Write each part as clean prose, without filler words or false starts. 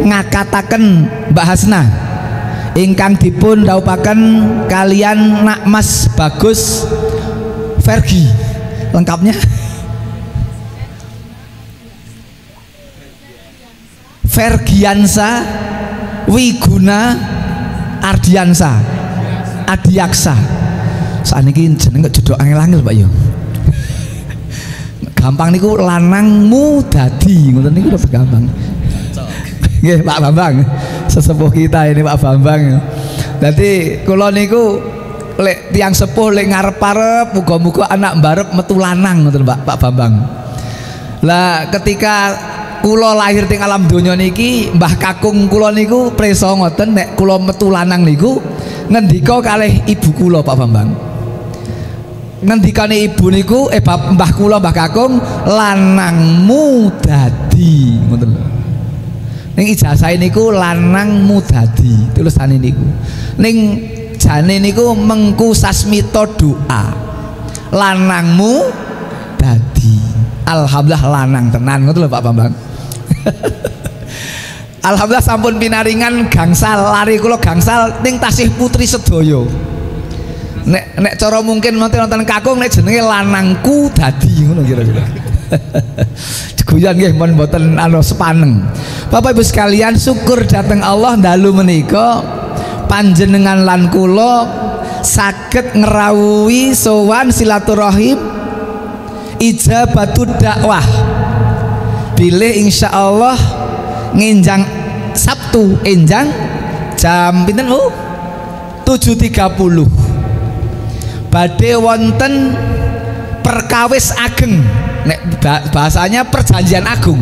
ngakataken Mbak Hasna ingkang dipun dhaupaken kalian Nak Mas Bagus Vergi, lengkapnya Vergiansa Wiguna Ardiansa Adiaksa. Saniki jeneng kok jedhok angel-angel Pak yo. Gampang niku lanangmu dadi, ngoten niku lebih gampang. Nggih Pak Bambang, sesepuh kita ini Pak Bambang. Dadi kula niku lek tiang sepuh lek ngarep-arep muga-muga anak mbarep metu lanang ngoten Pak Bambang. Lah ketika kula lahir teng alam donya niki Mbah Kakung kula niku presa ngoten nek kula metu lanang niku ngendika kalih ibu kula Pak Bambang. Ngendikane ibu niku mbah kula Mbah Kakung lanangmu dadi ngoten lho. Ning ijazah niku lanangmu dadi tulisane niku. Ning jane niku mengku sasmita doa. Lanangmu dadi. Alhamdulillah lanang tenan ngoten lho Pak Bambang. Alhamdulillah sampun pinaringan gangsal lari kula gangsal ning tasih putri sedaya. Nek cara mungkin nonton Kakung nek jenenge lanangku dadi ngono kira-kira. Guyon nggih mun mboten sepaneng. Bapak Ibu sekalian, syukur dateng Allah dalu menika panjenengan lan kula saged ngrawuhi sowan silaturahim ijabatud dakwah. Bilih insyaallah nginjang Sabtu enjang jam pinten 7.30 badhe wonten perkawis ageng, nek bahasanya perjanjian agung.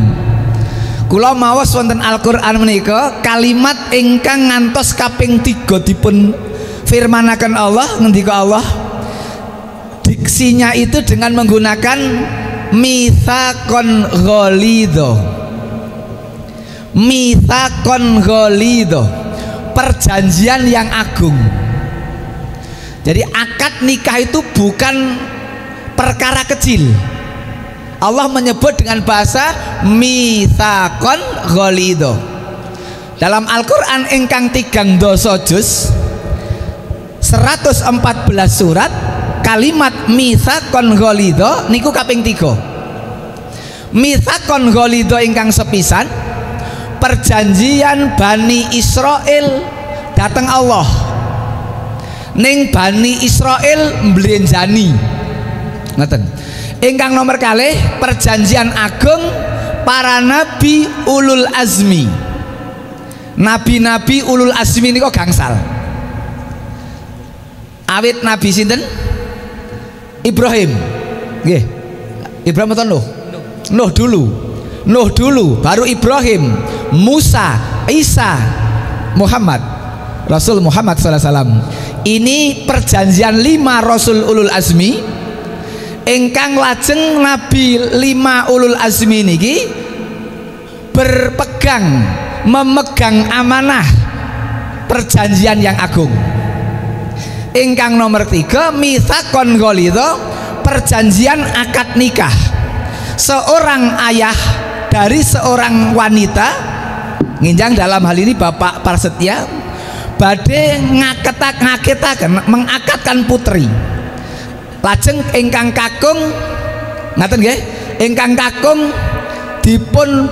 Kula maos wonten Al-Qur'an menika kalimat ingkang ngantos kaping 3 dipun firmanaken Allah, ngendika Allah diksinya itu dengan menggunakan mitsaqon ghalidho. Mitsaqon ghalidho, perjanjian yang agung. Jadi akad nikah itu bukan perkara kecil. Allah menyebut dengan bahasa mitsaqon ghalidho. Dalam Al-Qur'an ingkang 3 doso juz 114 surat kalimat mitsaqon ghalidho niku kaping 3. Mitsaqon ghalidho ingkang sepisan perjanjian Bani Israel datang Allah. Ning Bani Israel mblenjani ngoten. Ingkang nomor kalih perjanjian agung para nabi ulul azmi. Nabi-nabi ulul azmi niku gangsal. Awit nabi sinten? Ibrahim. Nggih. Ibrahim atau Nuh? Nuh dulu. Nuh dulu, baru Ibrahim, Musa, Isa, Muhammad. Rasul Muhammad sallallahu alaihi wasallam. Ini perjanjian 5 Rasul ulul azmi ingkang lajeng Nabi 5 ulul azmi niki memegang amanah perjanjian yang agung. Ingkang nomor 3 mitsaqon ghalidho, perjanjian akad nikah. Seorang ayah dari seorang wanita nginjang dalam hal ini Bapak Prasetya badhe mengakatkan putri. Lajeng ingkang kakung ngaten nggih, ingkang kakung dipun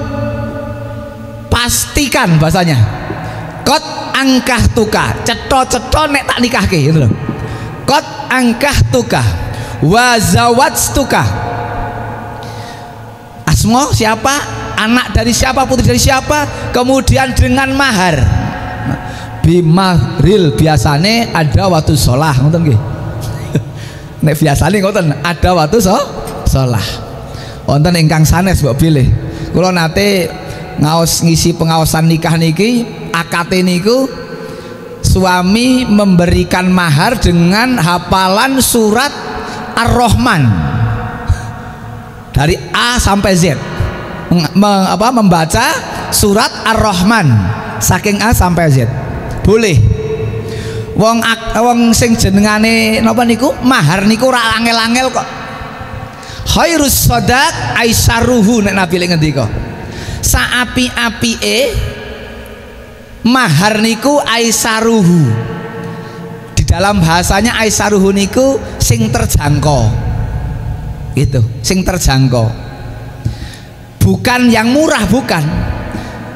pastikan bahasanya kot angkah tuka, cetha-cetha nek tak nikahke gitu lho. Kot angkah tuka wa zawajtuka, asma siapa, anak dari siapa, putri dari siapa, kemudian dengan mahar. Bimahril biasane ada waktu sholah ngoten nggih. Nek biasane ngoten ada waktu sholah. Wonten ingkang sanes mbok pilih. Kula nate ngisi pengawasan nikah niki, akate niku suami memberikan mahar dengan hafalan surat Ar-Rahman dari A sampai Z. Membaca surat Ar-Rahman saking A sampai Z. Boleh. Wong sing jenengane napa niku mahar niku ora angel-angel kok. Khairus shadaq aisaruhu nek Nabi lek ngendika. Saapi-apike mahar niku aisaruhu. Di dalam bahasanya aisaruhu niku sing terjangkau. Itu, sing terjangkau. Bukan yang murah, bukan.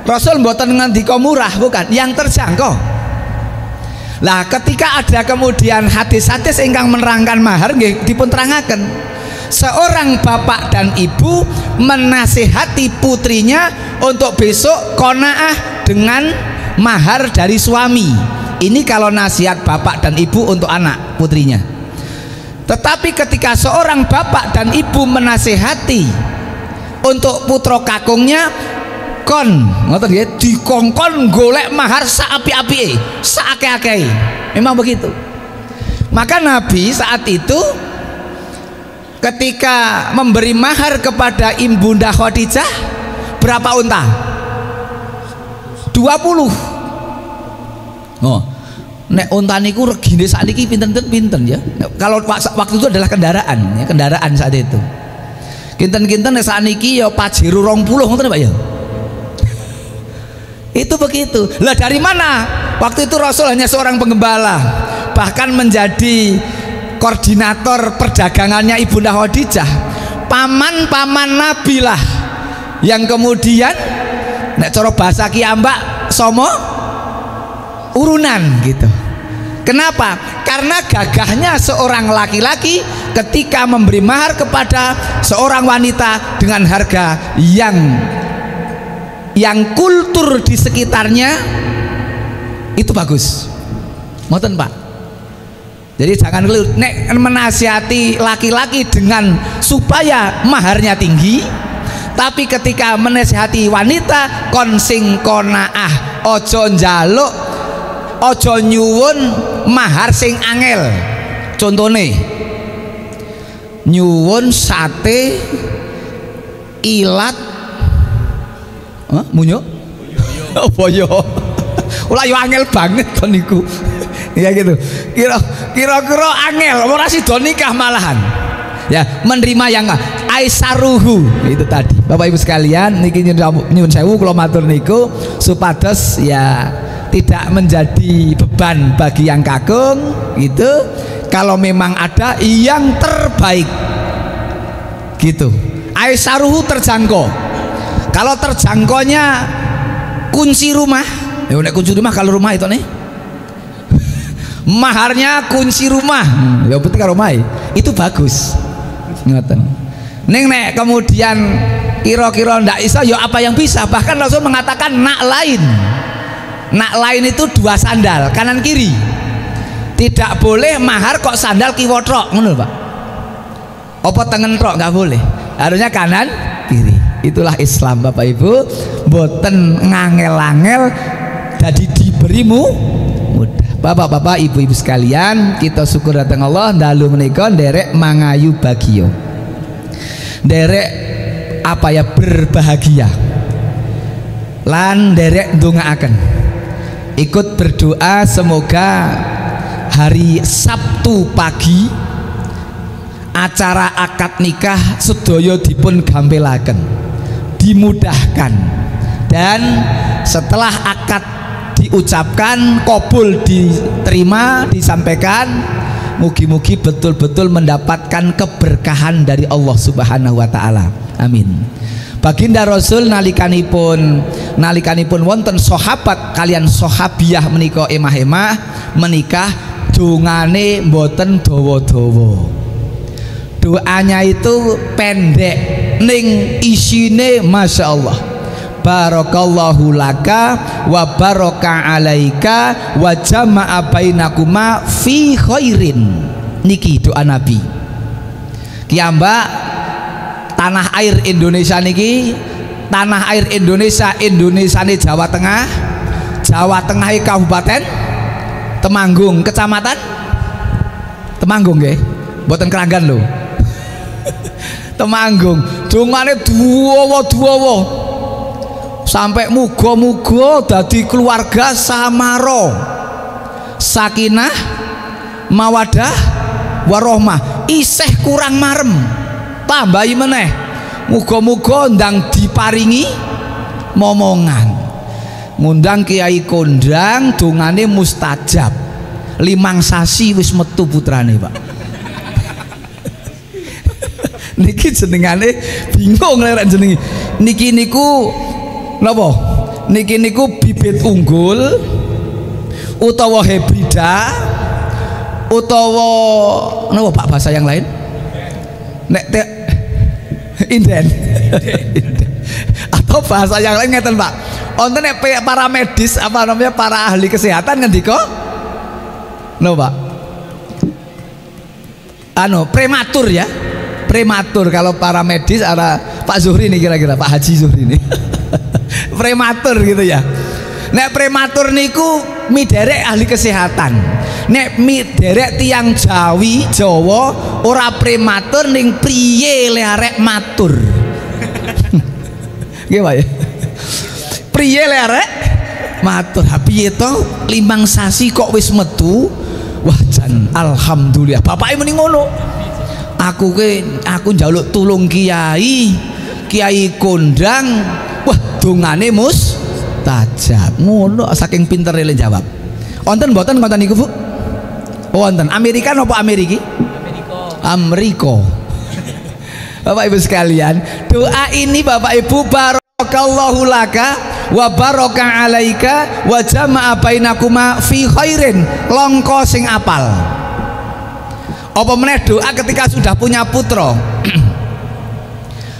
Rasul mboten ngendika murah, bukan, yang terjangkau. Lah ketika ada kemudian hadis-hadis ingkang menerangkan mahar nggih dipun terangaken. Seorang bapak dan ibu menasihati putrinya untuk besok qanaah dengan mahar dari suami. Ini kalau nasihat bapak dan ibu untuk anak putrinya. Tetapi ketika seorang bapak dan ibu menasihati untuk putra kakungnya, kon ngoten nggih, dikongkon golek mahar saapi-apike, saakeh-akeh. Memang begitu. Maka Nabi saat itu ketika memberi mahar kepada Ibunda Khadijah berapa unta? 20. Oh, nek unta niku regine sakniki pinten-pinten ya. Kalau waktu itu adalah kendaraan, ya, kendaraan saat itu. Kinten-kinten nek sakniki ya Pajero 20 ngoten Pak ya. Itu begitu. Lah dari mana? Waktu itu Rasul hanya seorang penggembala, bahkan menjadi koordinator perdagangannya Ibunda Khadijah. Paman-paman Nabi lah yang kemudian nek cara bahasa kiambak somo urunan gitu. Kenapa? Karena gagahnya seorang laki-laki ketika memberi mahar kepada seorang wanita dengan harga yang kultur di sekitarnya itu bagus. Ngoten Pak. Jadi jangan keliru nek menasihati laki-laki dengan supaya maharnya tinggi, tapi ketika menasihati wanita kon sing qanaah, ojo njaluk, ojo nyuwun mahar sing angel. Contone nyuwun sate ilat munyo apa yo ora yo angel banget kon niku ya gitu. Kira-kira angel ora sida nikah malahan ya, menerima yang aisaruhu itu tadi. Bapak Ibu sekalian niki nyuwun sewu kula matur niku supados ya tidak menjadi beban bagi yang kakung gitu. Kalau memang ada yang terbaik gitu, aisaruhu terjangkau. Kalau terjangkaunya kunci rumah, ya udah kunci rumah. Kalau rumah itu nih maharnya kunci rumah, ya penting rumah itu bagus. Ngoten. Neng nek kemudian kira-kira ndak bisa, ya apa yang bisa. Bahkan Rasul mengatakan nak lain itu 2 sandal kanan kiri. Tidak boleh mahar kok sandal kiwa tok, ngono Pak. Apa tengen tok nggak boleh. Harusnya kanan kiri. Itulah Islam Bapak Ibu, boten ngangel-angel jadi diberimu mudah. Bapak-bapak, ibu-ibu sekalian, kita syukur datang Allah dalu menika nderek mangayu bagio. Nderek apa ya, berbahagia. Lan nderek ndongaaken. Ikut berdoa semoga hari Sabtu pagi acara akad nikah sedaya dipun gampelaken, dimudahkan, dan setelah akad diucapkan kabul diterima disampaikan, mugi-mugi betul-betul mendapatkan keberkahan dari Allah Subhanahu wa taala. Amin. Baginda Rasul nalikanipun wonten sahabat kalian sahabiah menika emah-emah menikah, dongane mboten dawa-dawa. Doanya itu pendek ning isine Masya Allah. Barakallahu laka wa baraka alaika wa jama'a bainakuma fi khairin. Niki doa Nabi. Kiambak tanah air Indonesia niki, tanah air Indonesia ini Jawa Tengah. Jawa Tengah Kabupaten Temanggung, Kecamatan Temanggung nggih. Mboten Keranggan lho. Temanggung. Dongane duwa-duwa. Sampai muga-muga dadi keluarga samaro, sakinah, mawadah, warohmah. Isih kurang marem, tambahi meneh. Muga-muga ndang diparingi momongan. ngundang Kiai kondang dongane mustajab 5 sasi wis metu putrane Pak. Niki jenengane bingung lek jenenge niki niku napa niki niku bibit unggul utawa hibrida utawa napa Pak bahasa yang lain nek inden atau bahasa yang lain ngeten Pak wonten nek para medis apa namanya para ahli kesehatan ngendika Pak prematur ya prematur kalau para medis ada Pak Zuhri nih kira-kira Pak Haji Zuhri nih prematur gitu ya. Nek prematur niku miderek ahli kesehatan. Nek miderek tiang Jawa ora prematur ning priye le arek matur. Nggih Pak ya. Priye le arek matur. Ha piye to 5 sasi kok wis metu? Wah jan alhamdulillah. Bapake muni ngono. Aku njaluk tulung kiai kondang. Wah dongane mustajab ngono saking pintere le jawab. Wonten mboten ngoten niku Bu? Wonten. Amerika napa Ameriki? Amerika. Bapak Ibu sekalian, doa ini Bapak Ibu barakallahu laka wa baraka alaika wa jama'a bainakuma fi khairin. Longko sing apal. Apa meneh doa ketika sudah punya putra?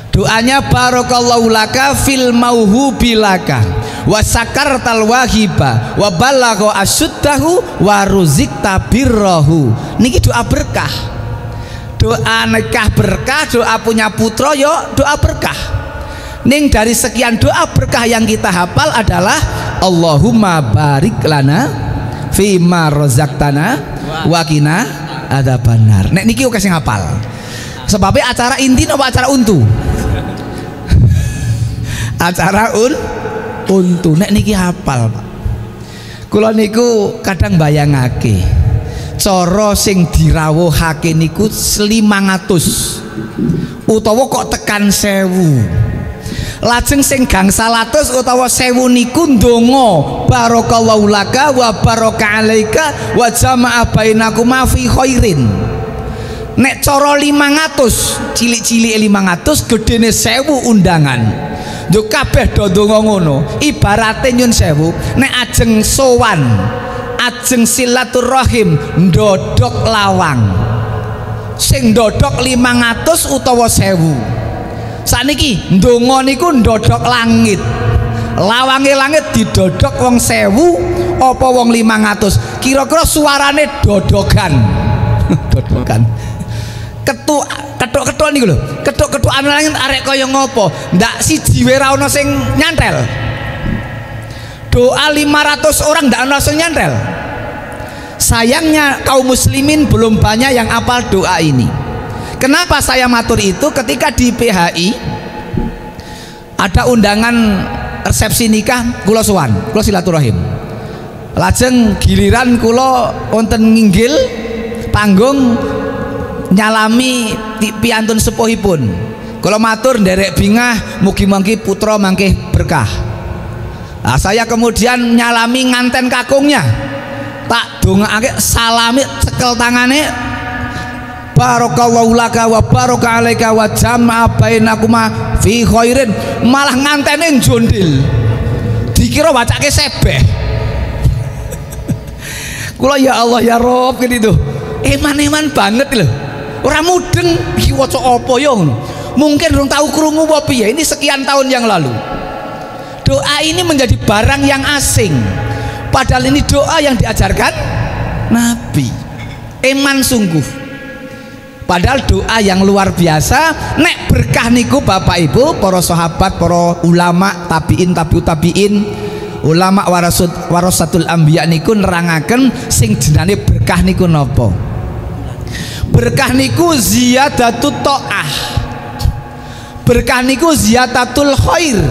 Doanya barakallahu laka fil mauhubi laka wa sakartal wahiba wa balagha asyuddahu wa ruzikta birrahu. Niki doa berkah. Doa nikah berkah, doa punya putra yo doa berkah. Ning dari sekian doa berkah yang kita hafal adalah Allahumma barik lana fi ma razaqtana wa qina adzabannar. Nek niki oke sing hafal. Sebabnya acara inti apa acara untu? Acara untu. Nek niki hafal Pak. Kula niku kadang bayangake cara sing dirawuhake niku 500 utawa kok tekan 1000. Lajeng sing gangsal atus utawa 1000 niku ndonga barakallahu laka wa baraka alaika wa jama'a bainakuma fi khairin. Nek cara 500 cilik-cilik 500 gedene 1000 undangan. Yo kabeh do ndonga ngono. Ibarate nyun 1000 nek ajeng sowan, ajeng silaturahim ndodok lawang. Sing ndodok 500 utawa 1000. Sakniki ndonga niku ndodok langit. Lawange langit didodok wong 1000 apa wong 500. Kira-kira suarane dodokan. Dodokan. Ketuk-ketuk niku lho. Ketuk-ketukan langit arek kaya ngopo? Ndak siji wae ra ono sing nyantel. Doa 500 orang ndak ono sing nyantel. Sayangnya kaum muslimin belum banyak yang hafal doa ini. Kenapa saya matur itu? Ketika di PHI ada undangan resepsi nikah kula sowan, kula silaturahim. Lajeng giliran kula wonten nginggil panggung nyalami piantun sepuhipun. Kula matur nderek bingah mugi-mugi putra mangke berkah. Nah, saya kemudian nyalami nganten kakungnya. Tak dongakake salami cekel tangane barakallahu laka wa baraka alaika wa jama'a bainakuma fi khairin. Malah ngantene njondil. Dikira wacake sebeh. Kula ya Allah ya Rob gitu. Eman-eman banget lho. Ora mudeng iki waca apa ya ngono. Mungkin rung tahu krungu apa piye. Ini sekian tahun yang lalu. Doa ini menjadi barang yang asing. Padahal ini doa yang diajarkan Nabi. Eman sungguh. Padahal doa yang luar biasa. Nek berkah niku Bapak Ibu, para sahabat, para ulama, tabiin, tabi'in, ulama warasatul anbiya niku nerangaken sing jenenge berkah niku napa? Berkah niku ziyadatut ta'ah. Berkah niku ziyadatul khair.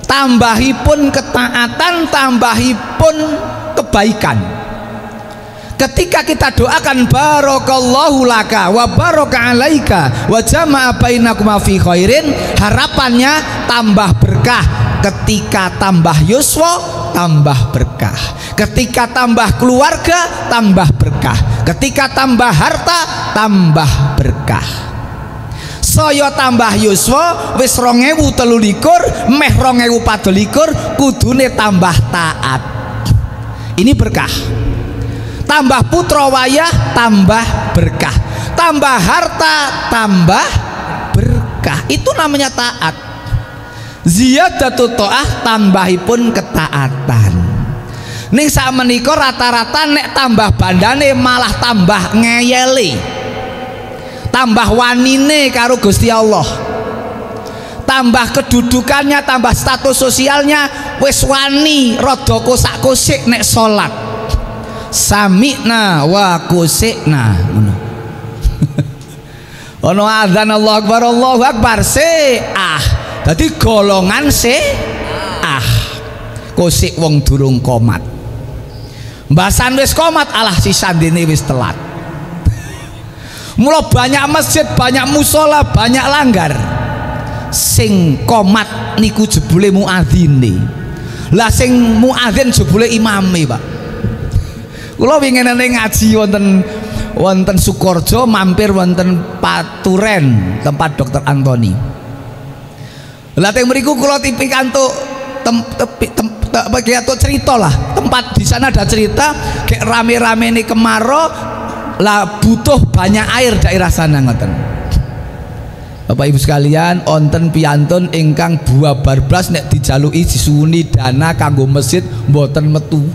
Tambahipun ketaatan, tambahipun kebaikan. Ketika kita doakan barakallahu laka wa baraka alaika wa jama'a bainakuma fi khairin, harapannya tambah berkah, ketika tambah yuswa tambah berkah, ketika tambah keluarga tambah berkah, ketika tambah harta tambah berkah. Saya tambah yuswa wis 2023 meh 2024 kudune tambah taat. Ini berkah. Tambah putra wayah tambah berkah, tambah harta tambah berkah. Itu namanya taat. Ziyadatu ta'ah tambahipun ketaatan. Ning sak menika rata-rata nek tambah bandane malah tambah ngeyeli, tambah wanine karo Gusti Allah, tambah kedudukannya, tambah status sosialnya, wis wani rada kosak-kosik nek salat. Sami'na wa kusikna ngono. Ono adzan Allahu Akbar dadi golongan kosik wong durung komat. Mbasan wis komat alah sisandene wis telat. Mula banyak masjid, banyak musola, banyak langgar. Sing komat niku jebule muadzine. Lah sing muadzin jebule imame, Pak. Kula winginane ngaji wonten Sukorejo, mampir wonten Paturen tempat Dokter Antoni. Lah teng mriku kula pikantuk cerita lah, tempat di sana ada cerita kayak rame-rame nih kemarau lah butuh banyak air daerah sana ngoten. Bapak Ibu sekalian, onten piyantun ingkang buabar blas nek dijaluki disuwuni dana kanggo masjid mboten metu.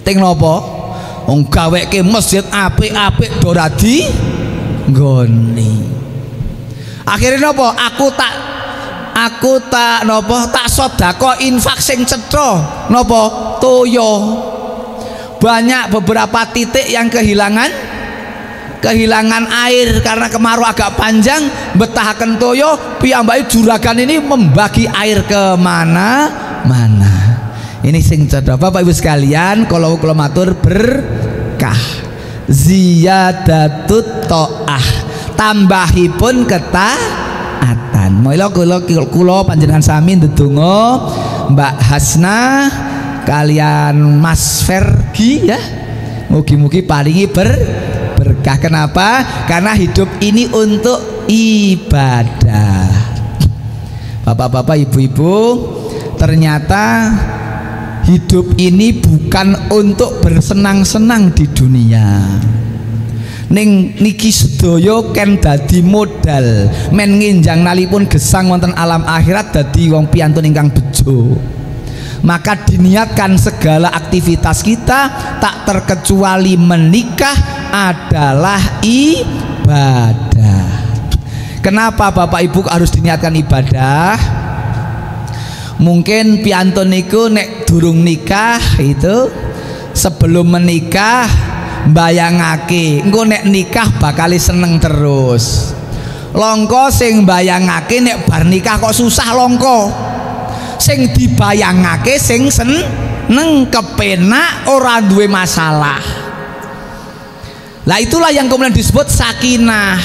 Ting napa? Wong gaweke masjid apik-apik do radi nggone. Akhirnya napa? Aku tak sedekah infak sing cetha napa toya. Banyak beberapa titik yang kehilangan air karena kemarau agak panjang, betahaken toya, piyambake juragan ini membagi air ke mana-mana. Ini sing cetha. Bapak Ibu sekalian, kalau matur berkah. Ziyadatut ta'ah, tambahipun ketaatan. Mila kula panjenengan sami ndedonga Mbak Hasna kalian Mas Fergi ya. Mugi-mugi paringi berkah. Kenapa? Karena hidup ini untuk ibadah. Bapak-bapak, ibu-ibu, ternyata hidup ini bukan untuk bersenang-senang di dunia. Ning niki sedaya ken dadi modal men nginjang nalipun gesang wonten alam akhirat dadi wong piyantun ingkang bejo. Maka diniatkan segala aktivitas kita tak terkecuali menikah adalah ibadah. Kenapa Bapak Ibu harus diniatkan ibadah? Mungkin piyantun niku nek durung nikah itu sebelum menikah bayangake engko nek nikah bakal seneng terus. Longko sing bayangake nek bar nikah kok susah longko. Sing dibayangake sing seneng kepenak ora duwe masalah. Lah itulah yang kemudian disebut sakinah.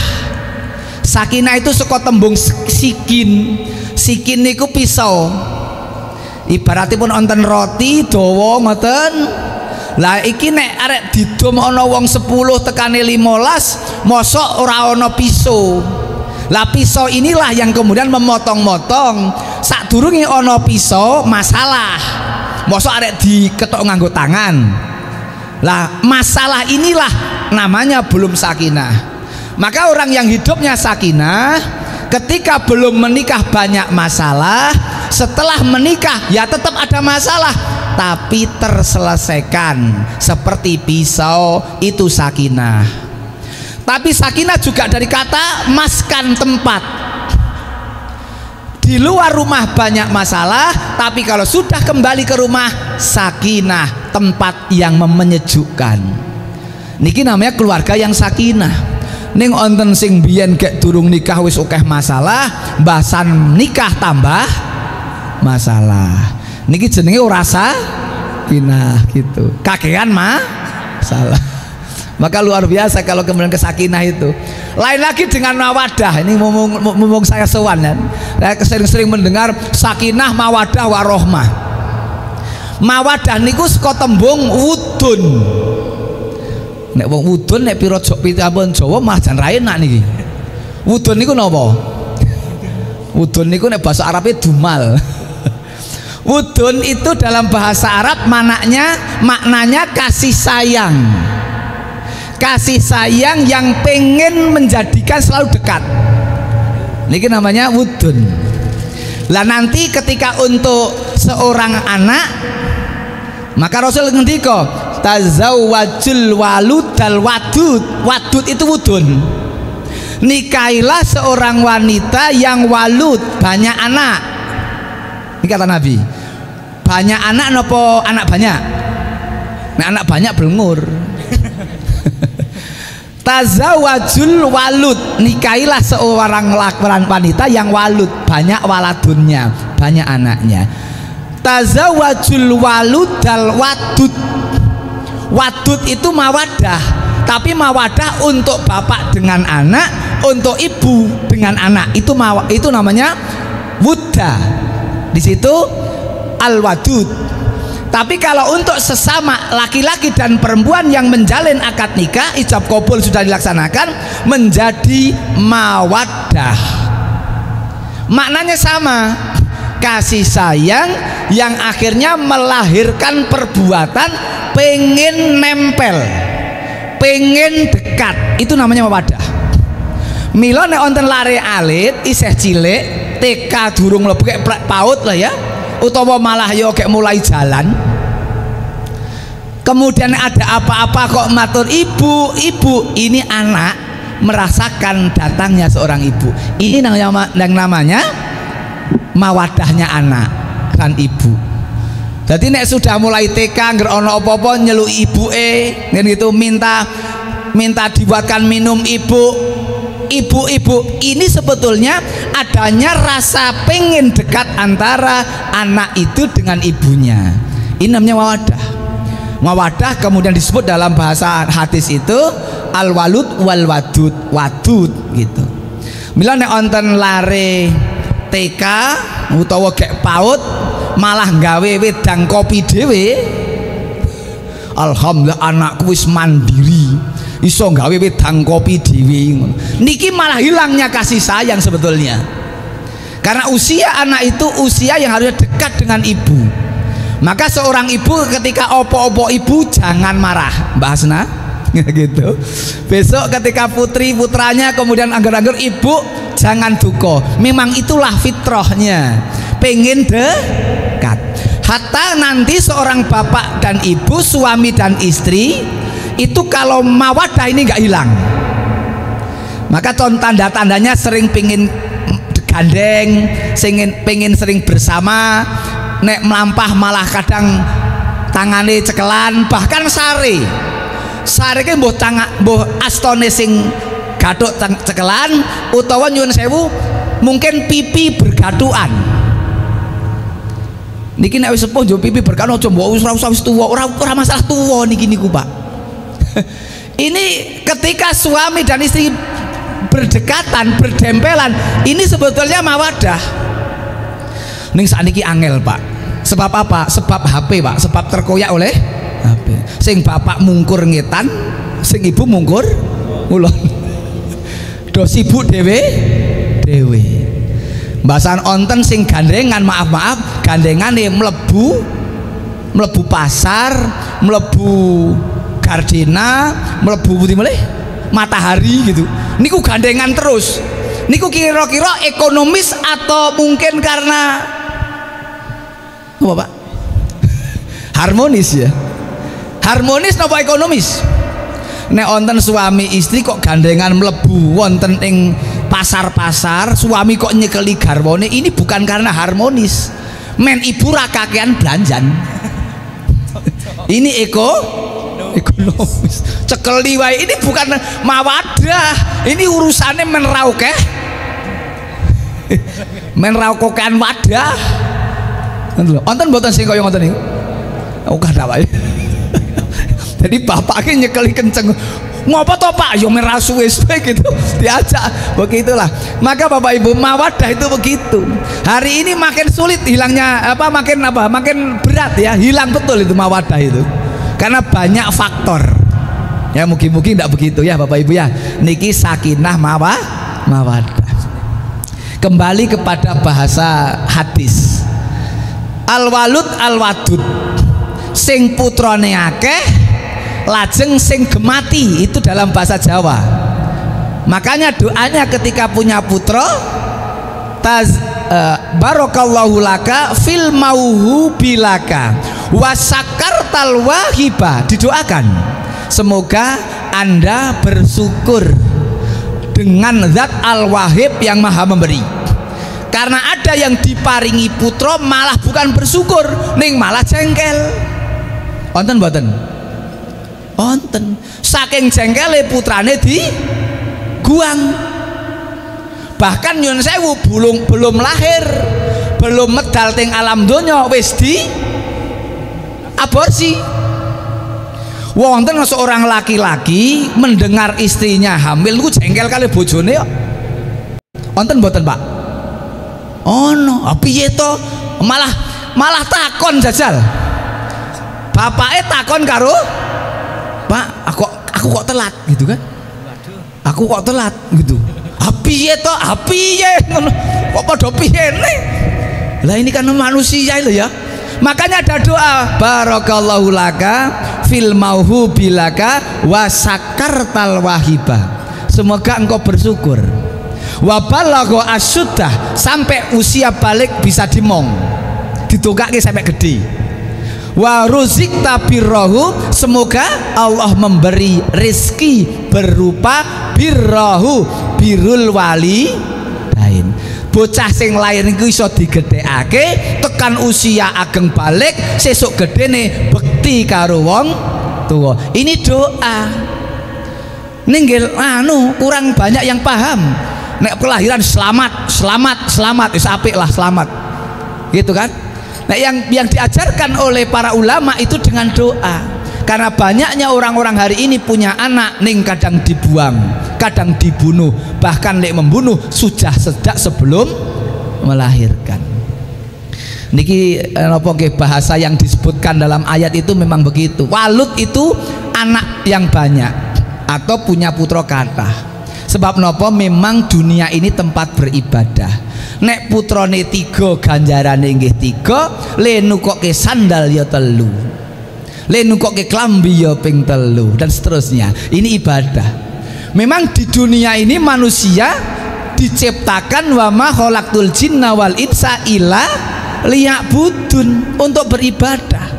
Sakinah itu saka tembung sikin. Sikin niku pisau. Ibaratipun wonten roti dawa ngoten. Lah iki nek arek didom ana wong 10 tekane 15 mosok ora ana pisau. Lah pisau inilah yang kemudian memotong-motong. Sadurunge ana pisau masalah. Mosok arek diketok nganggo tangan. Lah masalah inilah namanya belum sakinah. Maka orang yang hidupnya sakinah ketika belum menikah banyak masalah, setelah menikah ya tetap ada masalah tapi terselesaikan seperti pisau, itu sakinah. Tapi sakinah juga dari kata maskan, tempat. Di luar rumah banyak masalah, tapi kalau sudah kembali ke rumah sakinah, tempat yang menyejukkan. Niki namanya keluarga yang sakinah. Ning onten sing biyen gek durung nikah wis akeh masalah, mbasan nikah tambah masalah. Niki jenenge ora sakinah gitu. Kakean salah. Maka luar biasa kalau kemudian ke sakinah itu. Lain lagi dengan mawadah. Ini mumpung saya sowan kan. Saya sering-sering mendengar sakinah, mawadah, warohmah. Mawadah niku saka tembung wudun. Nek wong wudun nek pira pitapun Jawa mah jan ra enak niki. Wudun niku napa? Wudun niku nek bahasa Arabe dumal. Wudun itu dalam bahasa Arab maknanya kasih sayang. Kasih sayang yang pengen menjadikan selalu dekat. Niki namanya wudun. Lah nanti ketika untuk seorang anak, maka Rasul ngendika tazawwajul walud dal wadud. Wadud itu wudun. Nikailah seorang wanita yang walud, banyak anak. Ini kata Nabi. Banyak anak nopo anak banyak? Nah, anak banyak berumur. Tazawwajul walud, nikailah seorang wanita yang walud, banyak waladunnya, banyak anaknya. Tazawwajul walud dal wadud. Wadud itu mawadah, tapi mawadah untuk bapak dengan anak, untuk ibu dengan anak. Itu namanya wudda. Di situ al-wadud. Tapi kalau untuk sesama laki-laki dan perempuan yang menjalin akad nikah, ijab kabul sudah dilaksanakan, menjadi mawaddah. Maknanya sama, kasih sayang yang akhirnya melahirkan perbuatan pengen nempel, pengen dekat. Itu namanya mawaddah. Mila nek wonten lare alit isih cilik, TK durung mlebu kek PAUD lah ya, utawa malah yo kayak mulai jalan, kemudian ada apa-apa kok matur ibu, ini anak merasakan datangnya seorang ibu. Ini yang namanya mawadahnya anak kan ibu. Jadi nek sudah mulai TK ngger ono apa-apa nyeluk ibuke ngene gitu, minta dibuatkan minum ibu, ini sebetulnya adanya rasa pengen dekat antara anak itu dengan ibunya. Ini namanya mawadah. Mawadah kemudian disebut dalam bahasa hadis itu al walud wal wadud gitu. Mila nek wonten lare TK utawa gek PAUD malah gawe wedang kopi dhewe, alhamdulillah anakku wis mandiri, iso gawe wedang kopi dhewe. Niki malah hilangnya kasih sayang sebetulnya. Karena usia anak itu usia yang harusnya dekat dengan ibu. Maka seorang ibu ketika opo-opo ibu jangan marah, Mbak Hasna gitu. Besok ketika putri putranya kemudian angger-angger ibu, jangan duka. Memang itulah fitrahnya, pengen dekat. Hatta nanti seorang bapak dan ibu, suami dan istri itu kalau mawadah ini nggak hilang. Maka tanda-tandanya sering pengen gandeng, pengen sering bersama. Nek melampah malah kadang tangane cekelan, bahkan sare ke mbuh astone sing gathuk cekelan, utawa nyuwun sewu mungkin pipi bergatukan. Niki nek wis sepuh yo pipi bergatukan aja mbok wis tuwa, ora masalah tuwa niki niku Pak. Ini ketika suami dan istri berdekatan, berdempelan, ini sebetulnya mawadah. Ning sakniki angel Pak. Sebab apa? Sebab HP Pak, sebab terkoyak oleh HP. Sing bapak mungkur ngetan, sing ibu mungkur ulon. Do sibuk dhewe. Mbasan onten sing gandengan, maaf gandengane mlebu pasar, mlebu gardena, mlebu putih meleh matahari gitu. Niku gandengan terus. Niku kira-kira ekonomis atau mungkin karena apa Pak? Harmonis ya. Harmonis napa ekonomis? Nek wonten suami istri kok gandengan mlebu wonten ing pasar-pasar, suami kok nyekeli garwane, ini bukan karena harmonis. Men ibu ra kakean belanjan. Ini ekonomis. Cekeli wae, ini bukan mawadah. Ini urusannya menraukeh. Menraukokan wadah. Wonten mboten sing kaya ngoten niku? Oh kada wae. Jadi bapaknya nyekeli kenceng, ngopo toh Pak, yo merasu suwe gitu, diajak begitulah. Maka Bapak Ibu, mawadah itu begitu. Hari ini makin sulit hilangnya, makin berat ya, hilang betul itu mawadah itu, karena banyak faktor. Ya mungkin tidak begitu ya Bapak Ibu ya. Niki sakinah mawadah. Kembali kepada bahasa hadis. Al-walud al-wadud, sing putrane akeh lajeng sing gemati, itu dalam bahasa Jawa. Makanya doanya ketika punya putra, barakallahu laka fil mauhu bilaka wasakartal wahiba, didoakan semoga Anda bersyukur dengan zat al-wahib yang maha memberi. Karena ada yang diparingi putra malah bukan bersyukur, ning malah jengkel. Wonten mboten? Wonten. Saking jengkele putrane diguang. Bahkan nyun sewu belum lahir, belum medal teng alam donya wis di aborsi. Wonten seorang laki-laki mendengar istrinya hamil ku jengkel kali bojone kok. Wonten mboten, Pak? Ono, piye to? Malah takon jajal. Bapake takon karo, "Pak, aku kok telat," gitu kan? Aku kok telat gitu. Piye to? Piye ngono? Kok padha piyene? Lah ini kan manusia lho ya. Makanya ada doa, barakallahu laka fil mauhu bilaka wasakartal wahiba. Semoga engkau bersyukur. Wabalagho asyuddah, sampai usia balik bisa dimong, ditukake sampai gede. Wa ruzikta birrahu, semoga Allah memberi rizki berupa birrahu, birrul walidain. Bocah sing lair iku iso digedhekake tekan usia ageng balik, sesuk gedene bekti karo wong tuwa. Ini doa. Ninggil kurang banyak yang paham. Nek kelahiran selamat, wis apik lah selamat, gitu kan? Nah yang diajarkan oleh para ulama itu dengan doa. Karena banyaknya orang-orang hari ini punya anak ning kadang dibuang, kadang dibunuh, bahkan lek membunuh sudah sejak sebelum melahirkan. Niki napa nggih bahasa yang disebutkan dalam ayat itu memang begitu. Walud itu anak yang banyak atau punya putra kathah. Sebab nopo memang dunia ini tempat beribadah. Nek putrane 3 ganjarane nggih 3, le nukoke sandal ya 3, le nukoke klambi ya ping 3, dan seterusnya. Ini ibadah. Memang di dunia ini manusia diciptakan wa ma khalaqtul jinna wal insa illa liya'budun, untuk beribadah.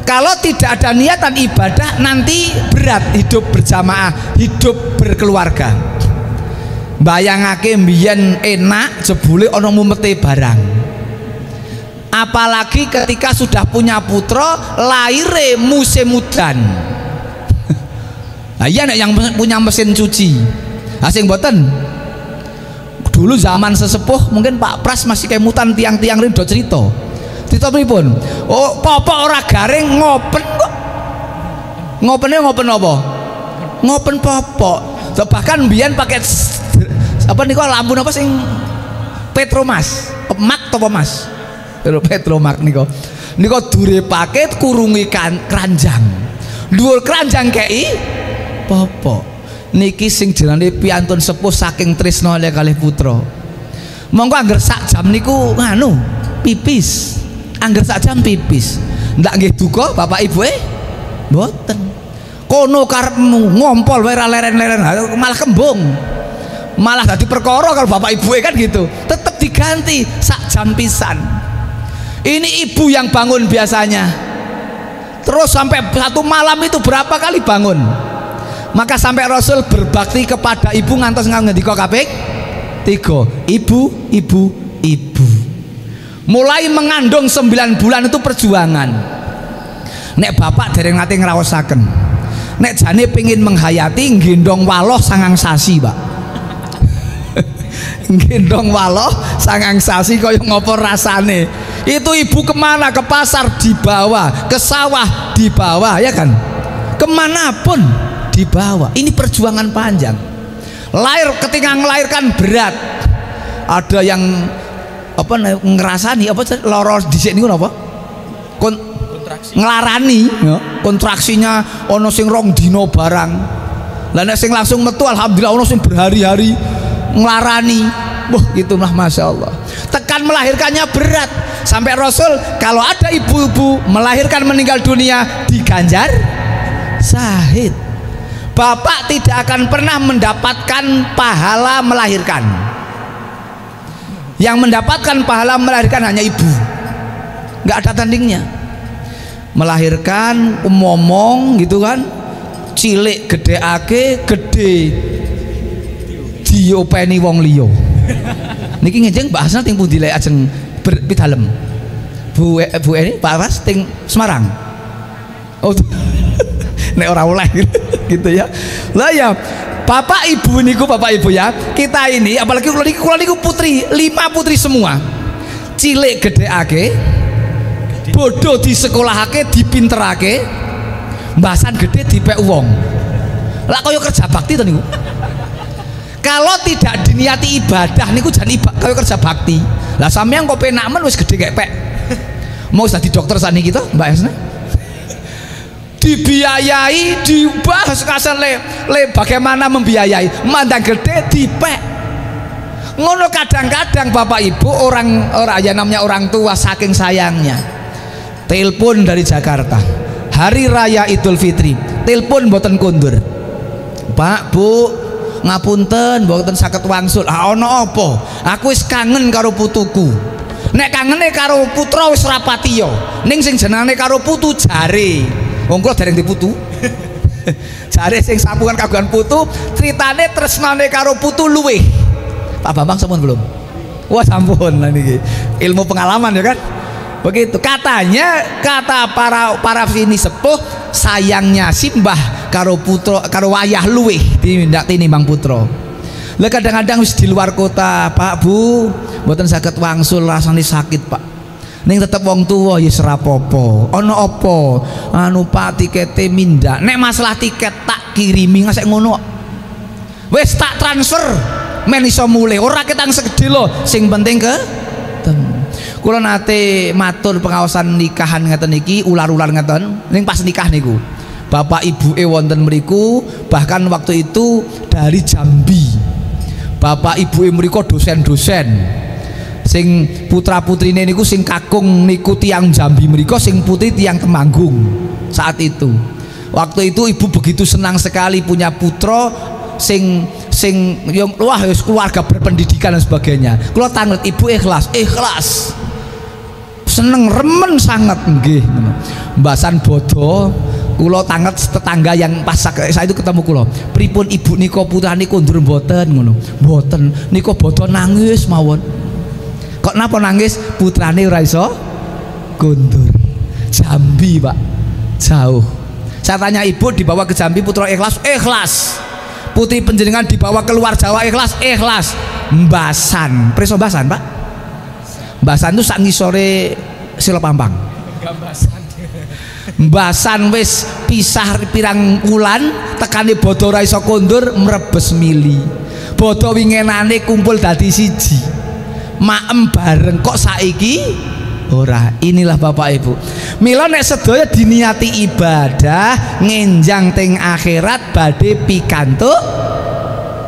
Kalau tidak ada niatan ibadah nanti berat hidup berjamaah, hidup berkeluarga. Bayangake mbiyen enak jebule ana mumete barang. Apalagi ketika sudah punya putra laire musim udan. Nah, iya nek yang punya mesin cuci. Asing mboten. Dulu zaman sesepuh mungkin Pak Pras masih kemutan tiang-tiang rindo cerita. Cerita pripun? Oh, popok ora garing ngopen kok. Ngopene ngopen apa? Ngopen popok. Bahkan mbiyen pakai apa niku lampu apa sing Petromas, mak apa Mas? Petromak niku. Niku dure paket kurungi keranjang. Dhuwur keranjang kei popok. Niki sing jenenge piantun sepuh saking tresna kalih putra. Monggo angger sak jam niku nganu pipis. Angger sak jam pipis. Ndak nggih duka Bapak Ibu mboten. Kono karepmu ngompol wae ra leren-leren malah kembung. Malah dadi perkara kalau Bapak Ibu kan gitu. Tetap diganti sak jam pisan. Ini ibu yang bangun biasanya. Terus sampai satu malam itu berapa kali bangun? Maka sampai Rasul berbakti kepada ibu ngantos ngendika kaping 3. Ibu. Mulai mengandung 9 bulan itu perjuangan. Nek bapak dereng nate ngraosaken. Nek jane pengin menghayati nggendong waloh 9 sasi, Pak. Nggendong waloh 9 sasi kaya ngopo rasane. Itu ibu kemana? Ke pasar dibawa, ke sawah dibawa, ya kan? kemanapun dibawa. Ini perjuangan panjang. Ketika melahirkan berat, ada yang apa ngerasani apa loro dhisik niku napa? Nglarani ya. Kontraksinya ono sing rong dino barang. Lah nek sing langsung metu alhamdulillah ono sing berhari-hari nglarani. Wah, itulah Masya Allah. Tekan melahirkannya berat. Sampai Rasul kalau ada ibu-ibu melahirkan meninggal dunia diganjar syahid. Bapak tidak akan pernah mendapatkan pahala melahirkan. Yang mendapatkan pahala melahirkan hanya ibu. Nggak ada tandingnya. Melahirkan ngomong gitu kan, cilik gedeake gede diopeni wong liya. Niki ngejeng bahasnya ting pundi lek ajeng berpidalem. Bu ini Pak Ras ting Semarang. Oh nek ora oleh gitu ya. Lah ya Bapak Ibu niku Bapak Ibu ya. Kita ini apalagi kula niku putri, 5 putri semua. Cilik gedeake, bodoh disekolahake, dipinterake, mbasan gede dipek wong. Lah kaya kerja bakti to niku. Kalau tidak diniati ibadah niku jan kaya kerja bakti. Lah sampeyan kok penak men wis gede kayak pek. Mau dadi dokter saniki to, Mbak Esna? Dibiayai, dibahas kasan le bagaimana membiayai, mandang gede dipek. Ngono kadang-kadang Bapak Ibu orang ya namanya orang tua saking sayangnya. Telepon dari Jakarta. Hari Raya Idul Fitri, telepon mboten kondur. Pak, Bu, ngapunten mboten saged wangsul. Ah ana apa? Aku wis kangen karo putuku. Nek kangene karo putra wis rapati yo. Ning sing jenenge karo putu jare. Wong kula dereng diputu. Jare sing sampungan kagungan putu, critane tresnane karo putu luweh. Pak Bambang sampun belum? Wah sampun lah niki. Ilmu pengalaman ya kan? Begitu. Katanya kata para sini sepuh sayangnya simbah karo putra karo wayah luweh tinimbang putra. Lah kadang-kadang wis di luar kota, Pak Bu, mboten saged wangsul rasane sakit, Pak. Ning tetep wong tuwa ya serapopo. Ana apa? Anu Pak tikete mindak. Nek masalah tiket tak kirimi ngasek ngono. Wis tak transfer men iso mulih. Ora ketang segede lho, sing penting ke kula nate matur pengawasan nikahan ngeten iki ular-ular ngeten ning pas nikah niku. Bapak ibuke wonten mriku, bahkan waktu itu dari Jambi. Bapak ibuke mriku dosen-dosen. Sing putra-putrine niku sing kakung niku tiang Jambi mriku, sing putri tiang Temanggung saat itu. Waktu itu ibu begitu senang sekali punya putra sing yang wah keluarga berpendidikan dan sebagainya. Kula tangglet ibu ikhlas seneng remen sangat nggih mbasan bodo kula tanget tetangga yang pas saya itu ketemu kula pripun ibu nika putrane kondur mboten ngono mboten nika bodo nangis mawon kok napa nangis putrane ora iso kondur Jambi Pak jauh. Saya tanya ibu dibawa ke Jambi putra ikhlas putri penjenengan dibawa keluar Jawa ikhlas mbasan preso mbasan Pak mbasan itu sak ngisore Silo Pampang mbasan wis pisah pirang wulan tekane bodo ora iso kondur mrebes mili bodo wingenane kumpul dadi siji maem bareng kok saiki ora. Inilah Bapak Ibu mila nek sedaya diniati ibadah ngenjang teng akhirat badhe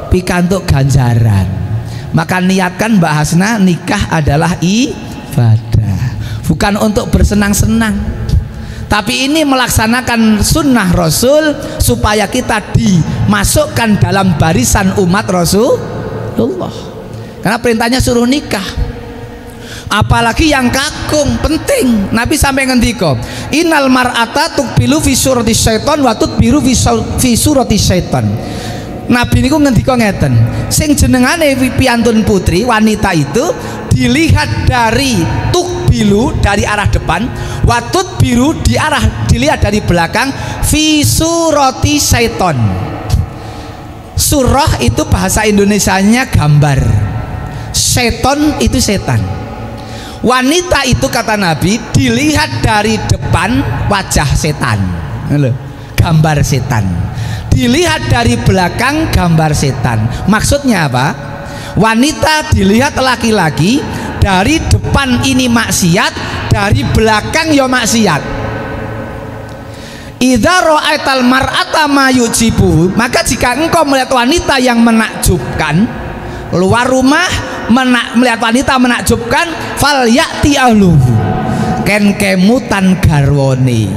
pikantuk ganjaran. Maka niatkan Mbak Hasna nikah adalah ibadah, bukan untuk bersenang-senang, tapi ini melaksanakan sunnah Rasul supaya kita dimasukkan dalam barisan umat Rasulullah. Karena perintahnya suruh nikah, apalagi yang kakung penting. Nabi sampai ngendika, innal mar'ata tukbilu fi surati syaiton wa tudbiru fi surati syaiton. Nabi niku ngendika ngeten, sing jenengane piantun putri wanita itu dilihat dari tukbilu dari arah depan, watut biru dilihat dari belakang, fi surati syaiton. Surah itu bahasa Indonesianya gambar, syaiton itu setan. Wanita itu kata Nabi dilihat dari depan wajah setan. gambar setan. Dilihat dari belakang gambar setan. Maksudnya apa? Wanita dilihat laki-laki, dari depan ini maksiat, dari belakang ya maksiat. Idza ra'aital mar'ata ma yujibu, maka jika engkau melihat wanita yang menakjubkan, luar rumah melihat wanita menakjubkan, fal ya'ti ahluhu, ken kemutan garwane,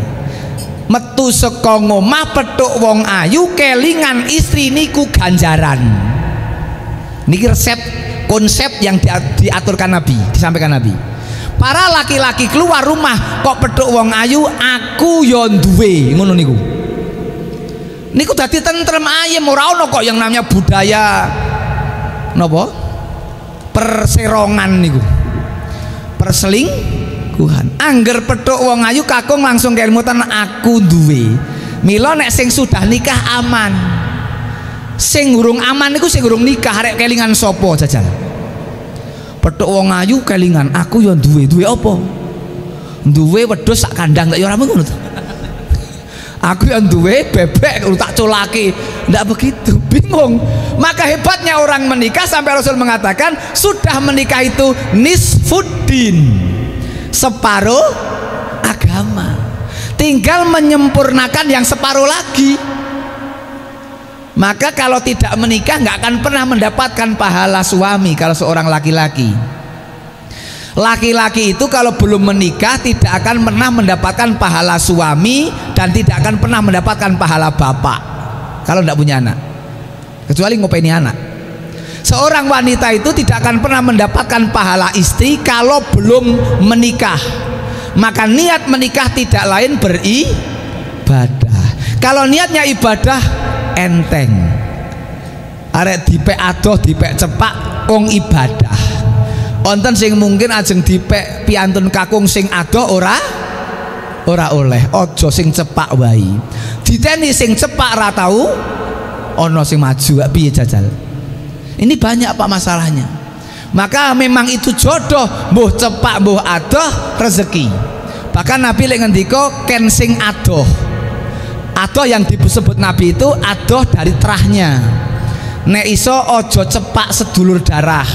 metu saka ngomah petuk wong ayu kelingan istri niku ganjaran. Niki resep konsep yang diaturkan Nabi, disampaikan Nabi. Para laki-laki keluar rumah kok petuk wong ayu, aku yo duwe, ngono niku. Niku dadi tentrem ayem, ora ono kok yang namanya budaya napa? Perserongan niku. Perselingkuhan. Angger petuk wong ayu kakung langsung kelmutan aku duwe. Mila nek sing sudah nikah aman. Sing urung aman niku sing urung nikah arek kelingan sapa jajal? Petuk wong ayu kelingan aku yo duwe apa? Duwe wedhus sak kandang tak yo ora ngono to. Aku yang duwe bebek tak colake, ndak begitu, bingung. Maka hebatnya orang menikah sampai Rasul mengatakan sudah menikah itu nisfuddin, separuh agama, tinggal menyempurnakan yang separuh lagi. Maka kalau tidak menikah nggak akan pernah mendapatkan pahala suami. Kalau seorang laki-laki itu kalau belum menikah tidak akan pernah mendapatkan pahala suami dan tidak akan pernah mendapatkan pahala bapak kalau tidak punya anak, kecuali ngopeni anak. Seorang wanita itu tidak akan pernah mendapatkan pahala istri kalau belum menikah. Maka niat menikah tidak lain beribadah. Kalau niatnya ibadah enteng, arek dipek adoh dipek cepak wong ibadah. Wonten sing mungkin ajeng dipek piantun kakung sing adoh ora oleh, ojo sing cepak wae. Diteni sing cepak ra tau ono sing maju, piye jajal. Ini banyak Pak masalahnya. Maka memang itu jodoh, mbuh cepak mbuh adoh rezeki. Bahkan Nabi lek ngendika ken sing adoh. Adoh yang disebut Nabi itu adoh dari terahnya. Nek iso ojo cepak sedulur darah.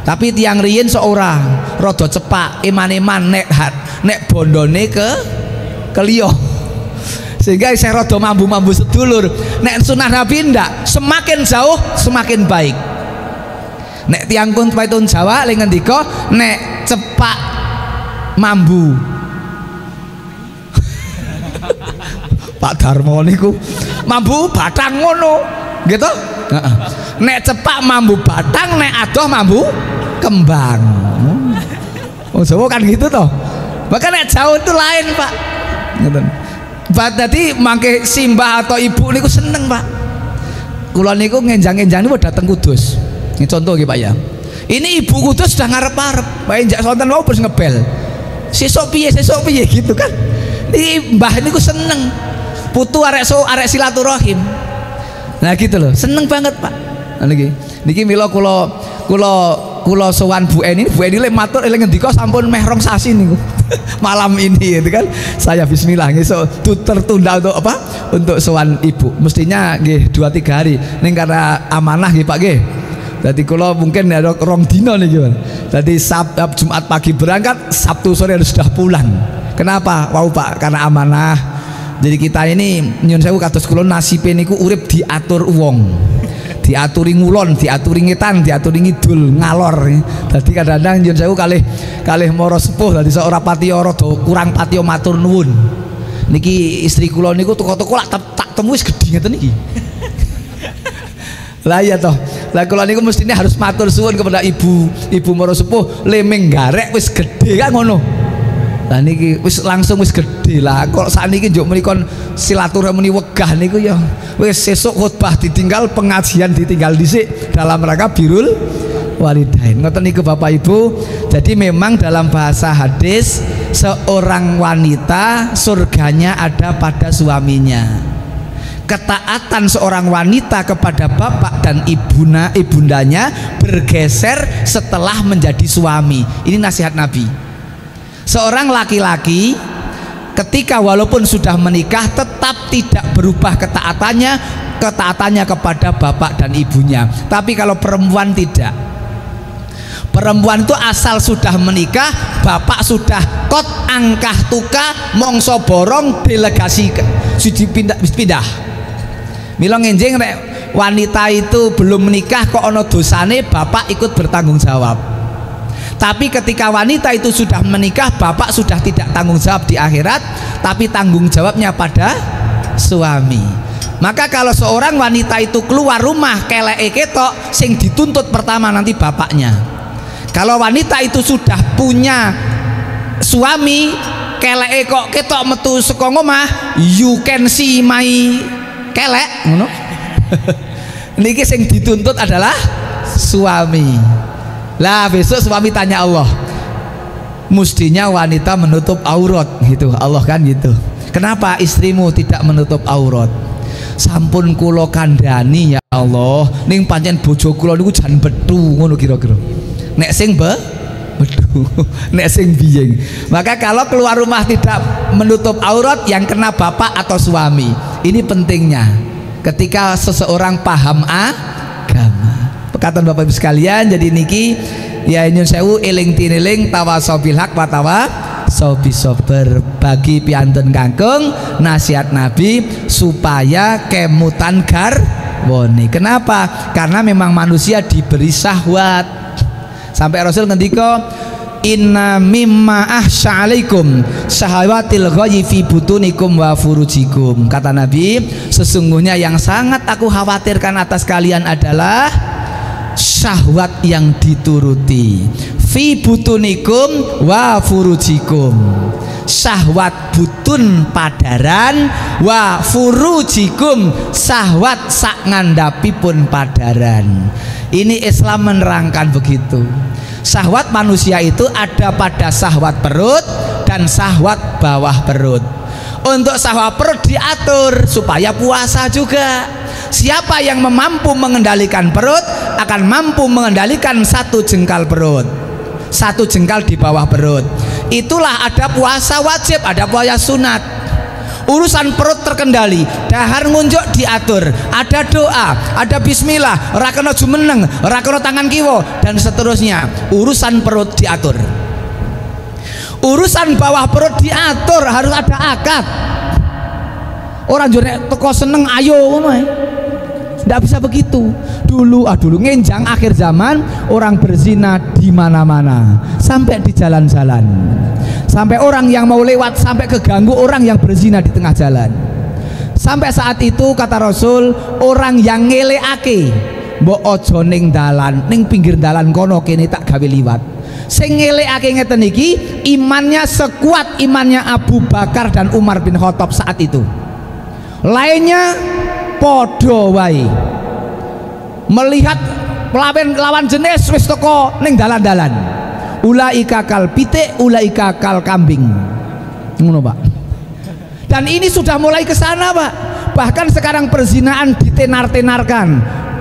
Tapi tiang riyin seorang rodo cepak iman-iman nek bondone ke liya. Sehingga saya rodo mambu-mambu sedulur. Nek sunah Nabi ndak, semakin jauh semakin baik. Nek tiang kun paitun Jawa lek ngendika nek cepak mambu Pak Darmo niku mambu batang ngono gitu. Nek cepak mambu batang, nek adoh mambu kembang. Oh Jawa kan gitu toh. Bahkan nek jauh itu lain Pak. Jadi mangke simbah atau ibu niku seneng Pak. Kula niku ngenjang-ngenjang niku dateng Kudus. Ini contoh nggih Pak ya. Ini ibu Kudus sudah ngarep-arep, bae njak sonten wau terus ngebel. Sesuk piye gitu kan. Ini mbah niku seneng. Putu arek silaturahim. Nah gitu loh, seneng banget Pak. Nah, niki mila kula sowan Bu Eni le matur eling ngendika sampun meh rong sasi niku. Malam ini gitu kan. Saya bismillah ngesuk tertunda untuk apa? Untuk sowan Ibu. Mestinya nggih 2-3 hari. Ning karena amanah nggih Pak nggih. Jadi kula mungkin ada rong dino niki. Jadi Jumat pagi berangkat, Sabtu sore harus sudah pulang. Kenapa? Wau Pak, karena amanah. Jadi kita ini nyun sewu kados kula nasibe niku urip diatur wong. Diaturi ngulon, diaturi ngetan, diaturi ngidul, ngalor. Dadi kadang-kadang nyun sewu kalih mara sepuh dadi ora patiya rada kurang patiya matur nuwun. Niki istri kula niku teko-teko lak tak temu wis gedhi ngeten iki. Lah iya toh. Lah kula niku mestine harus matur suwun kepada ibu mara sepuh le menggarek wis gedhe kan ngono. Lah niki wis langsung wis gede lah. Kok sakniki njuk menika silaturahmi wegah niku ya wis sesuk khotbah ditinggal, pengajian ditinggal dhisik dalam rangka birrul walidain. Ngoten niku Bapak Ibu. Jadi memang dalam bahasa hadis seorang wanita surganya ada pada suaminya. Ketaatan seorang wanita kepada bapak dan ibundanya bergeser setelah menjadi suami. Ini nasihat Nabi. Seorang laki-laki ketika walaupun sudah menikah tetap tidak berubah ketaatannya kepada bapak dan ibunya. Tapi kalau perempuan tidak, perempuan itu asal sudah menikah, bapak sudah kot angkah tuka mongso borong delegasi pindah. Mila ngenjing rek wanita itu belum menikah kok ono dosane, bapak ikut bertanggung jawab. Tapi ketika wanita itu sudah menikah, bapak sudah tidak tanggung jawab di akhirat, tapi tanggung jawabnya pada suami. Maka kalau seorang wanita itu keluar rumah keleke ketok, sing dituntut pertama nanti bapaknya. Kalau wanita itu sudah punya suami, keleke kok ketok metu saka omah, you can see my kelek ngono. Niki sing dituntut adalah suami. Lah besok suami tanya Allah, mestinya wanita menutup aurat gitu. Allah kan gitu. Kenapa istrimu tidak menutup aurat? Sampun kula kandhani ya Allah, ning pancen bojo kula niku jan bethu ngono kira-kira. Nek sing bethu, nek sing biyeng. Maka kalau keluar rumah tidak menutup aurat, yang kena bapak atau suami. Ini pentingnya ketika seseorang paham agama. Pekatan Bapak Ibu sekalian, jadi niki ya nyun sewu eling tiniling tawasobil haq wa tawasobi sober. Bagi piantun kangkung nasihat Nabi supaya kemutan garwoni. Kenapa? Karena memang manusia diberi syahwat. Sampai Rasul ngendika, inna mimma ahsya'alaikum syahwatil ghayyi fi butunikum wa furujikum. Kata Nabi, sesungguhnya yang sangat aku khawatirkan atas kalian adalah syahwat yang dituruti. Fi butunikum wa furujikum, syahwat butun padaran, wa furujikum, syahwat sak ngandhapipun padaran. Ini Islam menerangkan begitu. Syahwat manusia itu ada pada syahwat perut dan syahwat bawah perut. Untuk syahwat perut diatur supaya puasa juga. Siapa yang mampu mengendalikan perut akan mampu mengendalikan satu jengkal perut, satu jengkal di bawah perut. Itulah ada puasa wajib, ada puasa sunat. Urusan perut terkendali, dahar ngunjuk diatur, ada doa, ada bismillah, ora kena jumeneng, ora kena tangan kiwa, dan seterusnya. Urusan perut diatur. Urusan bawah perut diatur, harus ada akad. Orang jone teko seneng ayo ngono ae. Tidak bisa begitu. Dulu ngenjang akhir zaman, orang berzina di mana-mana, sampai di jalan-jalan. Sampai orang yang mau lewat sampai keganggu orang yang berzina di tengah jalan. Sampai saat itu kata Rasul, orang yang ngelekake, mbok ojo ning dalan, ning pinggir dalan kono kene tak gawe liwat. Sing ngelekake ngeten iki imannya sekuat imannya Abu Bakar dan Umar bin Khattab saat itu. Lainnya podo wae. Melihat lawan jenis wis teko ning dalan-dalan. Ulaika kal pitik, ulaika kal kambing. Ngono, Pak. Dan ini sudah mulai ke sana, Pak. Bahkan sekarang perzinaan ditenar-tenarkan,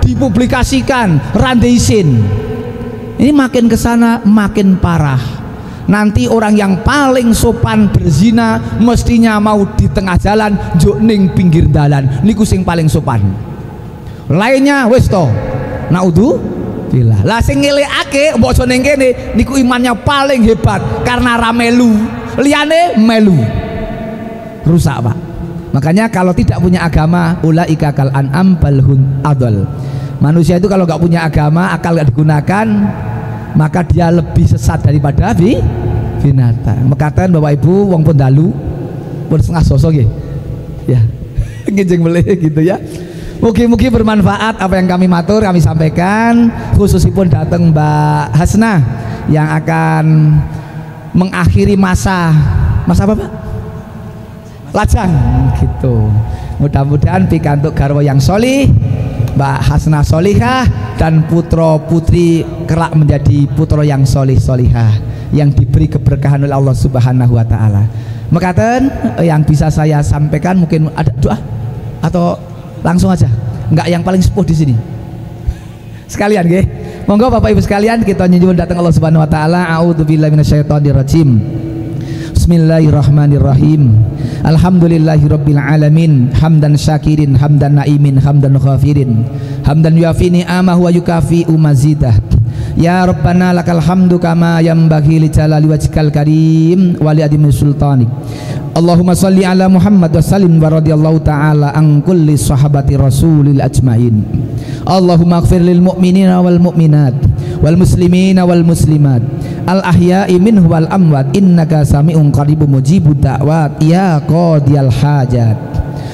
dipublikasikan, randaisin. Ini makin ke sana makin parah. Nanti orang yang paling sopan berzina mestinya mau di tengah jalan, njuk ning pinggir dalan. Niku sing paling sopan. Lainnya wis to. Naudzubillah. Lah sing ngelekake mbok aja ning kene niku imannya paling hebat karena ra melu. Liyane melu. Rusak, Pak. Makanya kalau tidak punya agama, ulaika kal an'am balhun adol. Manusia itu kalau nggak punya agama, akal nggak digunakan, maka dia lebih sesat daripada binatang. Mekatan Bapak Ibu wong pendalu pun setengah sosok ya ngejeng meleh gitu ya. Mugi-mugi bermanfaat apa yang kami matur, kami sampaikan, khususipun datang Mbak Hasna yang akan mengakhiri masa apa Pak? Lajang gitu. Mudah-mudahan pikantuk garwa yang solih, Mbak Hasna solihah, dan putra putri kelak menjadi putra yang solih solihah, yang diberi keberkahan oleh Allah Subhanahu wa Ta'ala. Mekaten yang bisa saya sampaikan, mungkin ada doa atau langsung aja, enggak yang paling sepuh di sini sekalian nggih. Monggo Bapak Ibu sekalian kita nyuwun datang Allah Subhanahu wa Ta'ala. A'udzubillahi minasyaitonirrajim. Bismillahirrahmanirrahim. Alhamdulillahirabbil alamin, hamdan syakirin, hamdan naimin, hamdan ghafirin, hamdan yuafi ni'amahu wa yukafi mazidah. Ya Rabbana lakal hamdu kama yanbaghi li jalali wajhikal karim wa li adimi sultanik. Allahumma salli ala Muhammad wa sallim wa radiyallahu ta'ala an kulli sahabati rasulil ajmain. Allahumma ighfir lil mu'minina wal mu'minat wal muslimina wal muslimat al ahya'i minhu wal amwat innaka sami'un qaribun mujibud da'wat ya qadiyal hajat.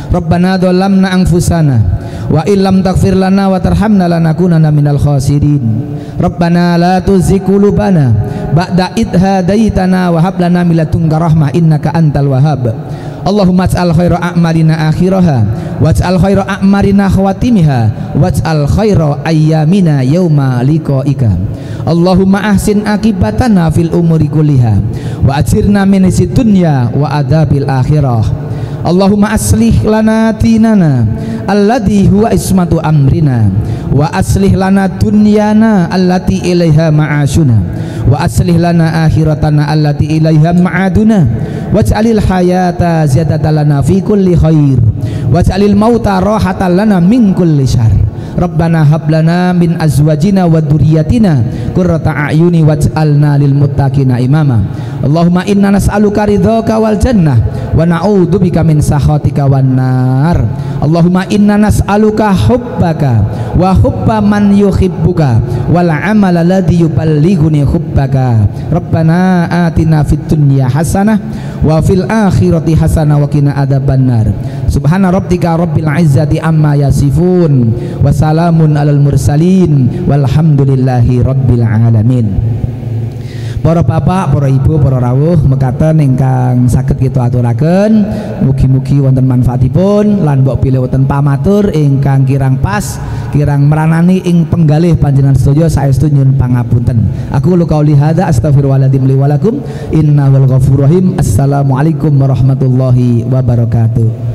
Rabbana dhalamna anfusana wa illam taghfir lana wa tarhamna lanakunanna minal khasirin. Rabbana la tuzigh qulubana ba'da idh hadaitana wa hab lana min ladunka rahmah innaka antal wahhab. Allahumma ij'al khaira a'malina akhiraha waj'al khaira a'marina khawatimiha waj'al khaira ayyamina yauma liqa'ika. Allahumma ahsin akibatana fil umuri kulliha wa ajirna min hisyid dunya wa adzabil akhirah. Allahumma aslih lana dinana alladhi huwa ismatu amrina wa aslih lana dunyana allati ilaiha ma'ashuna wa aslih lana akhiratana allati ilaiha ma'aduna waj'alil hayata ziyadatan lana fi kulli khair waj'alil mauta rahatan lana min kulli syarr. Rabbana hab lana min azwajina wa dzurriyyatina qurrata a'yuni waj'alna lil muttaqina imama. Allahumma inna nas'aluka ridhaka wal jannah wa na'udzubika min sakhatika wan nar. Allahumma inna nas'aluka hubbaka wa hubba man yuhibbuka wal amala alladhi yuballighuni hubbaka. Rabbana atina fid dunya hasanah wa fil akhirati hasanah wa qina adzabannar. Subhana rabbika rabbil izzati amma yasifun wa salamun alal mursalin walhamdulillahi rabbil alamin. Para bapak, para ibu, para rawuh mekaten ingkang saged kita aturaken, mugi-mugi wonten manfaatipun lan mbok pilih wonten pamatur ingkang kirang pas, kirang meranani ing penggalih panjenengan sedaya saestu nyuwun pangapunten. Aku lu qauli hadza astaghfirullahaladzim li wa lakum innahul ghafurur rahim. Assalamualaikum warahmatullahi wabarakatuh.